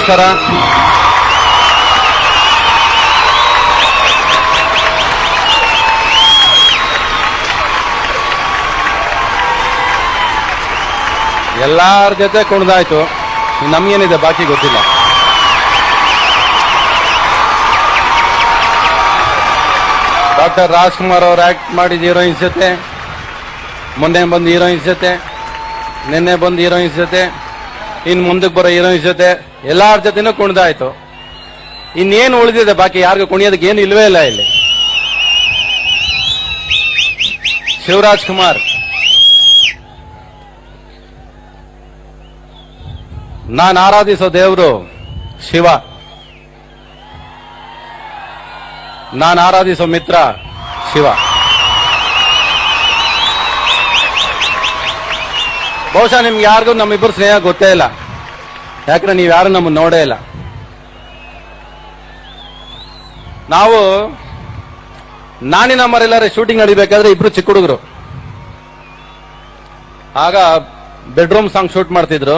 ನಮಸ್ಕಾರ. ಎಲ್ಲಾರ ಜೊತೆ ಕುಣಿದಾಯ್ತು, ನಮ್ಗೇನಿದೆ ಬಾಕಿ ಗೊತ್ತಿಲ್ಲ. ಡಾಕ್ಟರ್ ರಾಜ್ಕುಮಾರ್ ಅವ್ರು ಆಕ್ಟ್ ಮಾಡಿದ ಹೀರೋಯಿನ್ಸ್ ಜೊತೆ, ಮೊನ್ನೆ ಬಂದು ಹೀರೋಯಿನ್ಸ್ ಜೊತೆ, ನಿನ್ನೆ ಬಂದು ಹೀರೋಯಿನ್ಸ್ ಜೊತೆ, ಇನ್ ಮುಂದಕ್ಕೆ ಬರೋ ಹೀರೋಯಿನ್ಸ್ ಜೊತೆ ಎಲ್ಲಾರ ಜೊತೆನೂ ಕುಣಿದಾಯ್ತು. ಇನ್ನೇನು ಉಳಿದಿದೆ ಬಾಕಿ? ಯಾರಿಗೂ ಕುಣಿಯೋದಕ್ಕೆ ಏನು ಇಲ್ವೇ ಇಲ್ಲ ಇಲ್ಲಿ. ಶಿವರಾಜ್ ಕುಮಾರ್, ನಾನು ಆರಾಧಿಸೋ ದೇವರು ಶಿವ, ನಾನು ಆರಾಧಿಸೋ ಮಿತ್ರ ಶಿವ. ಬಹುಶಃ ನಿಮ್ಗೆ ಯಾರಿಗೂ ನಮ್ಮಿಬ್ಬರು ಸ್ನೇಹ ಗೊತ್ತೇ ಇಲ್ಲ, ಯಾಕಂದ್ರೆ ನೀವು ಯಾರು ನಮ್ಮನ್ನು ನೋಡೇ ಇಲ್ಲ. ನಾವು ನಾನಿನ ಮರೆಲ್ಲರೆ ಶೂಟಿಂಗ್ ನಡಿಬೇಕಾದ್ರೆ ಇಬ್ರು ಚಿಕ್ಕ ಹುಡುಗರು, ಆಗ ಬೆಡ್ರೂಮ್ ಸಾಂಗ್ ಶೂಟ್ ಮಾಡ್ತಿದ್ರು.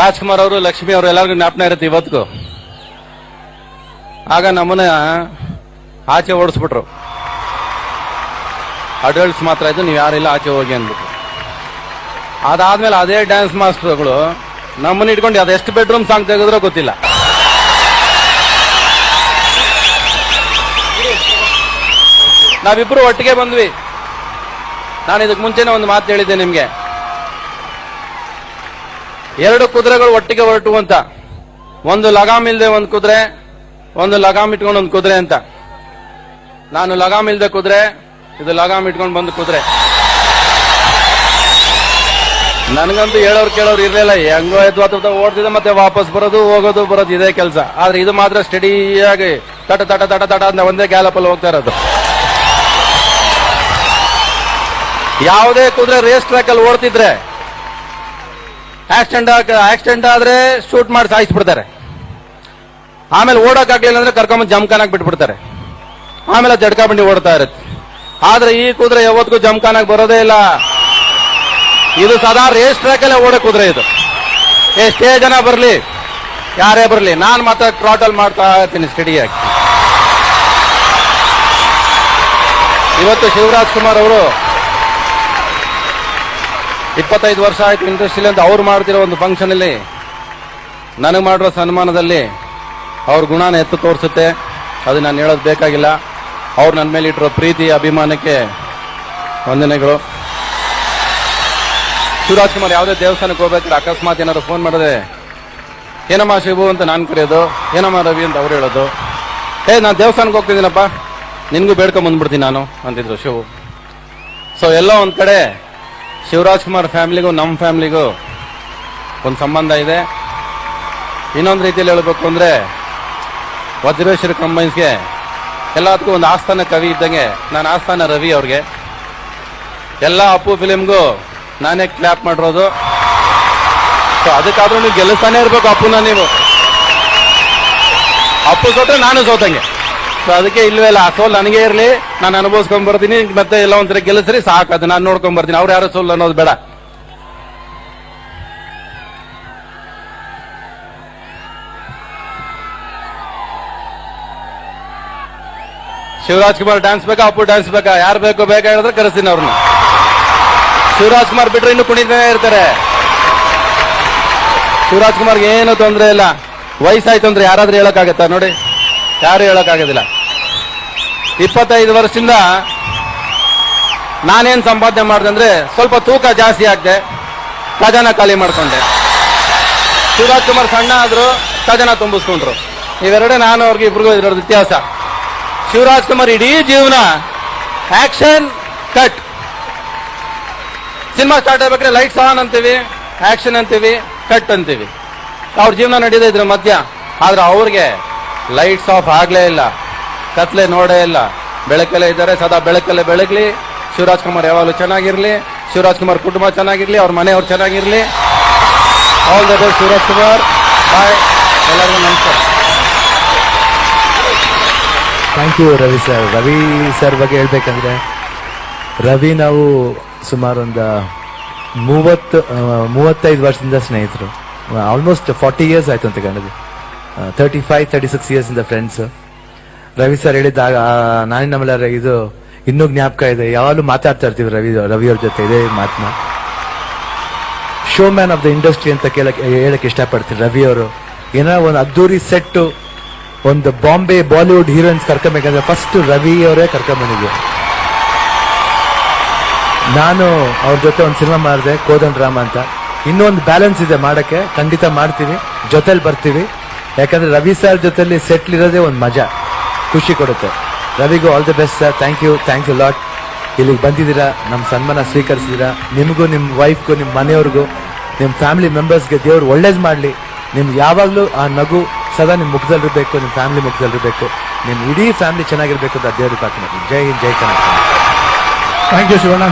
ರಾಜ್ಕುಮಾರ್ ಅವರು, ಲಕ್ಷ್ಮಿ ಅವರು ಎಲ್ಲರಿಗೂ ಜ್ಞಾಪನ ಇರುತ್ತೆ ಇವತ್ತಿಗೂ. ಆಗ ನಮ್ಮನ್ನ ಆಚೆ ಓಡಿಸ್ಬಿಟ್ರು. ಅಡಲ್ಟ್ಸ್ ಮಾತ್ರ ಇದ್ದು, ನೀವು ಯಾರಿಲ್ಲ ಆಚೆ ಹೋಗಿ ಅಂದ್ಬಿಟ್ರು. ಅದಾದ್ಮೇಲೆ ಅದೇ ಡ್ಯಾನ್ಸ್ ಮಾಸ್ಟರ್ಗಳು ನಮ್ಮನ್ನ ಇಟ್ಕೊಂಡು ಅದೆಷ್ಟು ಬೆಡ್ರೂಮ್ ಸಾಂಗ್ ತೆಗೆದ್ರೋ ಗೊತ್ತಿಲ್ಲ. ನಾವಿಬ್ರು ಒಟ್ಟಿಗೆ ಬಂದ್ವಿ. ನಾನು ಇದಕ್ಕೆ ಮುಂಚೆನೆ ಒಂದು ಮಾತು ಹೇಳಿದ್ದೆ ನಿಮ್ಗೆ, 2 ಕುದುರೆಗಳು ಒಟ್ಟಿಗೆ ಹೊರಟು ಅಂತ. ಒಂದು ಲಗಾಮ್ ಇಲ್ದೆ ಒಂದು ಕುದುರೆ, ಒಂದು ಲಗಾಮ್ ಇಟ್ಕೊಂಡು ಒಂದು ಕುದುರೆ ಅಂತ. ನಾನು ಲಗಾಮ್ ಇಲ್ದೆ ಕುದುರೆ, ಇದು ಲಗಾಮ್ ಇಟ್ಕೊಂಡು ಬಂದು ಕುದುರೆ. ನನಗಂತೂ ಹೇಳೋರು ಕೇಳೋರು ಇರ್ಲಿಲ್ಲ. ಹೆಂಗೋ ಎದ್ದು ಓಡ್ತಿದ್ದೆ, ಮತ್ತೆ ವಾಪಸ್ ಬರೋದು ಹೋಗೋದು ಬರೋದು ಇದೇ ಕೆಲಸ. ಆದ್ರೆ ಇದು ಮಾತ್ರ ಸ್ಟಡಿಯಾಗಿ ತಟ ತಟ ತಟ ತಟ ಅಂತ ಒಂದೇ ಗ್ಯಾಲಪಲ್ಲಿ ಹೋಗ್ತಾ ಇರೋದು. ಯಾವುದೇ ಕುದುರೆ ರೇಸ್ ಟ್ರ್ಯಾಕ್ ಅಲ್ಲಿ ಓಡ್ತಿದ್ರೆ ಆಕ್ಸಿಡೆಂಟ್ ಆದ್ರೆ ಶೂಟ್ ಮಾಡಿ ಸಾಯಿಸ್ಬಿಡ್ತಾರೆ. ಆಮೇಲೆ ಓಡಕ್ ಆಗ್ಲಿಲ್ಲ ಅಂದ್ರೆ ಕರ್ಕೊಂಬಂದು ಜಮ್ಖಾನಾಗ್ ಬಿಟ್ಬಿಡ್ತಾರೆ. ಆಮೇಲೆ ಜಡ್ಕ ಬಂಡಿ ಓಡ್ತಾ ಇರುತ್ತೆ. ಆದ್ರೆ ಈ ಕುದುರೆ ಯಾವತ್ತಿಗೂ ಜಮ್ಖಾನಾಗ್ ಬರೋದೇ ಇಲ್ಲ. ಇದು ಸದಾ ರೇಸ್ ಟ್ರ್ಯಾಕ್ ಅಲ್ಲೇ ಓಡೋ ಕುದುರೆ ಇದು. ಎಷ್ಟೇ ಜನ ಬರ್ಲಿ, ಯಾರೇ ಬರ್ಲಿ, ನಾನ್ ಮಾತ್ರ ಟ್ರಾಟಲ್ ಮಾಡ್ತಾ ಇರ್ತೀನಿ ಸ್ಟಡಿಯಾಗಿ. ಇವತ್ತು ಶಿವರಾಜ್ ಕುಮಾರ್ ಅವರು 25 ವರ್ಷ ಆಯ್ತು ಇಂಡಸ್ಟ್ರಿಯಲ್ಲಿ ಅಂತ ಅವ್ರು ಮಾಡ್ತಿರೋ ಒಂದು ಫಂಕ್ಷನ್ ಅಲ್ಲಿ ನನಗೆ ಮಾಡಿರೋ ಸನ್ಮಾನದಲ್ಲಿ ಅವ್ರ ಗುಣನ ಎತ್ತು ತೋರಿಸುತ್ತೆ. ಅದು ನಾನು ಹೇಳೋದು ಬೇಕಾಗಿಲ್ಲ. ಅವ್ರು ನನ್ನ ಮೇಲೆ ಇಟ್ಟಿರೋ ಪ್ರೀತಿ ಅಭಿಮಾನಕ್ಕೆ ವಂದನೆಗಳು. ಶಿವರಾಜ್ ಕುಮಾರ್ ಯಾವುದೇ ದೇವಸ್ಥಾನಕ್ಕೆ ಹೋಗ್ಬೇಕಾದ್ರೆ ಅಕಸ್ಮಾತ್ ಏನಾದ್ರು ಫೋನ್ ಮಾಡಿದ್ರೆ ಏನಮ್ಮ ಶಿವು ಅಂತ ನಾನು ಕರೆಯೋದು, ಏನಮ್ಮ ರವಿ ಅಂತ ಅವ್ರು ಹೇಳೋದು. ನಾನು ದೇವಸ್ಥಾನಕ್ಕೆ ಹೋಗ್ತಿದ್ದೀನಪ್ಪ, ನಿನ್ಗೂ ಬೇಡ್ಕೊಂಡ್ ಬಂದ್ಬಿಡ್ತೀನಿ ನಾನು ಅಂತಿದ್ರು ಶಿವು. ಸೊ ಎಲ್ಲ ಒಂದ್ ಕಡೆ ಶಿವರಾಜ್ ಕುಮಾರ್ ಫ್ಯಾಮಿಲಿಗೂ ನಮ್ಮ ಫ್ಯಾಮಿಲಿಗೂ ಒಂದು ಸಂಬಂಧ ಇದೆ. ಇನ್ನೊಂದು ರೀತಿಯಲ್ಲಿ ಹೇಳಬೇಕು ಅಂದ್ರೆ ವಜ್ರೇಶ್ವರಿ ಕಂಬೈನ್ಸ್ಗೆ ಎಲ್ಲದಕ್ಕೂ ಒಂದು ಆಸ್ಥಾನ ಕವಿ ಇದ್ದಂಗೆ ನಾನು ಆಸ್ಥಾನ ರವಿ ಅವ್ರಿಗೆ. ಎಲ್ಲ ಅಪ್ಪು ಫಿಲಿಮ್ಗೂ ನಾನೇ ಕ್ಲಾಪ್ ಮಾಡಿರೋದು. ಸೊ ಅದಕ್ಕಾದ್ರೂ ನೀವು ಗೆಲ್ಲಿಸ್ತಾನೆ ಇರ್ಬೇಕು ಅಪ್ಪುನ. ನೀವು ಅಪ್ಪು ಸೋತ್ರೆ ನಾನು ಸೋತಂಗೆ. ಸೊ ಅದಕ್ಕೆ ಇಲ್ವೇ ಇಲ್ಲ, ಆ ಸೋಲ್ ನನಗೆ ಇರಲಿ, ನಾನು ಅನುಭವಿಸ್ಕೊಂಡ್ ಬರ್ತೀನಿ. ಮತ್ತೆ ಎಲ್ಲ ಒಂಥರ ಗೆಲ್ಲಿಸ್ರಿ ಸಾಕು, ಅದು ನಾನು ನೋಡ್ಕೊಂಡ್ ಬರ್ತೀನಿ. ಅವ್ರು ಯಾರು ಸೋಲ್ ಅನ್ನೋದು ಬೇಡ. ಶಿವರಾಜ್ ಕುಮಾರ್ ಡ್ಯಾನ್ಸ್ ಬೇಕಾ, ಅಪ್ಪು ಡ್ಯಾನ್ಸ್ ಬೇಕಾ, ಯಾರು ಬೇಕು ಬೇಕಾ ಹೇಳಿದ್ರೆ ಕರೆಸ್ತೀನಿ ಅವ್ರನ್ನ. ಶಿವರಾಜ್ ಕುಮಾರ್ ಬಿಟ್ರೆ ಇನ್ನು ಕುಣಿತಾನೆ ಇರ್ತಾರೆ. ಶಿವರಾಜ್ ಕುಮಾರ್ಗೆ ಏನು ತೊಂದರೆ ಇಲ್ಲ. ವಯಸ್ಸಾಯ್ತು ಅಂದ್ರೆ ಯಾರಾದ್ರೂ ಹೇಳಕ್ಕಾಗತ್ತಾ ನೋಡಿ? ಯಾರು ಹೇಳಕ್ಕಾಗೋದಿಲ್ಲ. 25 ವರ್ಷದಿಂದ ನಾನೇನ್ ಸಂಪಾದನೆ ಮಾಡಿದೆ ಅಂದ್ರೆ ಸ್ವಲ್ಪ ತೂಕ ಜಾಸ್ತಿ ಆಗ್ದೆ, ಖಜಾನ ಖಾಲಿ ಮಾಡ್ಕೊಂಡೆ. ಶಿವರಾಜ್ ಕುಮಾರ್ ಸಣ್ಣ ಆದ್ರು, ಖಜಾನ ತುಂಬಿಸ್ಕೊಂಡ್ರು. ಇವೆರಡೇ ನಾನು ಅವ್ರಿಗೆ ಇಬ್ರಿಗೂ ಇರೋದು ವ್ಯತ್ಯಾಸ. ಶಿವರಾಜ್ ಕುಮಾರ್ ಇಡೀ ಜೀವನ ಆಕ್ಷನ್ ಕಟ್. ಸಿನಿಮಾ ಸ್ಟಾರ್ಟ್ ಆಗ್ಬೇಕಾದ್ರೆ ಲೈಟ್ಸ್ ಆನ್ ಅಂತೀವಿ, ಆಕ್ಷನ್ ಅಂತೀವಿ, ಕಟ್ ಅಂತೀವಿ. ಅವ್ರ ಜೀವನ ನಡೀತಾ ಇದ್ರ ಮಧ್ಯ. ಆದ್ರೆ ಅವ್ರಿಗೆ ಲೈಟ್ಸ್ ಆಫ್ ಆಗ್ಲೇ ಇಲ್ಲ, ಕತ್ಲೆ ನೋಡೇ ಇಲ್ಲ. ಬೆಳಕಲ್ಲೇ ಇದ್ದಾರೆ, ಸದಾ ಬೆಳಕಲ್ಲೇ ಬೆಳಗ್ಲಿ. ಶಿವರಾಜ್ ಕುಮಾರ್ ಯಾವಾಗಲೂ ಚೆನ್ನಾಗಿರ್ಲಿ, ಶಿವರಾಜ್ ಕುಮಾರ್ ಕುಟುಂಬ ಚೆನ್ನಾಗಿರ್ಲಿ, ಅವ್ರ ಮನೆಯವ್ರು ಚೆನ್ನಾಗಿರ್ಲಿ. All the best Shivaraj Kumar. Bye, ಎಲ್ಲರಿಗೂ ನಮಸ್ಕಾರ. Thank you Ravi sir. Ravi sir ಬಗ್ಗೆ ಹೇಳ್ಬೇಕಂದ್ರೆ, ರವಿ ನಾವು ಸುಮಾರು ಒಂದು 35 ವರ್ಷದಿಂದ ಸ್ನೇಹಿತರು. ಆಲ್ಮೋಸ್ಟ್ 40 years ಆಯ್ತು ಅಂತ ಕಾಣೋದು. 35-36 years ಇಂದ ಫ್ರೆಂಡ್ಸ್. ರವಿ ಸರ್ ಹೇಳಿದಾಗ ನಾನಿ ನಮ್ಮಲ್ಲ ಇದು ಇನ್ನೂ ಜ್ಞಾಪಕ ಇದೆ. ಯಾವಾಗಲೂ ಮಾತಾಡ್ತಾ ಇರ್ತೀವಿ ರವಿಯವ್ರ ಜೊತೆ ಇದೇ ಮಾತನ್ನ. Show man of the industry ಅಂತ ಹೇಳಕ್ ಇಷ್ಟಪಡ್ತೀನಿ. ರವಿಯವರು ಏನೋ ಒಂದು ಅದ್ದೂರಿ ಸೆಟ್, ಒಂದು ಬಾಂಬೆ ಬಾಲಿವುಡ್ ಹೀರೋಯಿನ್ಸ್ ಕರ್ಕೊಂಬೇಕಂದ್ರೆ ಫಸ್ಟ್ ರವಿ ಅವರೇ ಕರ್ಕೊಂಡ್ಬಂದಿದ್ದೆ. ನಾನು ಅವ್ರ ಜೊತೆ ಒಂದು ಸಿನಿಮಾ ಮಾಡಿದೆ, ಕೋದಂಡ ರಾಮ ಅಂತ. ಇನ್ನೊಂದು ಬ್ಯಾಲೆನ್ಸ್ ಇದೆ ಮಾಡಕ್ಕೆ, ಖಂಡಿತ ಮಾಡ್ತೀವಿ, ಜೊತೆಲಿ ಬರ್ತೀವಿ. ಯಾಕಂದ್ರೆ ರವಿ ಸರ್ ಜೊತೆಲಿ ಸೆಟ್ಲ್ ಇರೋದೇ ಒಂದು ಮಜಾ, ಖುಷಿ ಕೊಡುತ್ತೆ. ರವಿಗೂ all the best sir. Thanks you lot. ಇಲ್ಲಿಗೆ ಬಂದಿದ್ದೀರಾ, ನಮ್ಮ ಸನ್ಮಾನ ಸ್ವೀಕರಿಸಿದ್ದೀರಾ. ನಿಮಗೂ, ನಿಮ್ಮ ವೈಫ್ಗೂ, ನಿಮ್ಮ ಮನೆಯವ್ರಿಗೂ, ನಿಮ್ಮ ಫ್ಯಾಮಿಲಿ ಮೆಂಬರ್ಸ್ಗೆ ದೇವ್ರು ಒಳ್ಳೇದು ಮಾಡಲಿ. ನಿಮ್ಗೆ ಯಾವಾಗಲೂ ಆ ನಗು ಸದಾ ನಿಮ್ಮ ಮುಖದಲ್ಲಿರಬೇಕು, ನಿಮ್ಮ ಫ್ಯಾಮಿಲಿ ಮುಖದಲ್ಲಿರಬೇಕು, ನಿಮ್ಮ ಇಡೀ ಫ್ಯಾಮಿಲಿ ಚೆನ್ನಾಗಿರ್ಬೇಕು ಅಂತ ದೇವ್ರಿಗೆ ಪ್ರಾರ್ಥನೆ ಮಾಡ್ತೀನಿ. ಜೈ ಹಿಂದ್, ಜೈ ಕರ್ನಾಟಕ. Thank you Shivanna.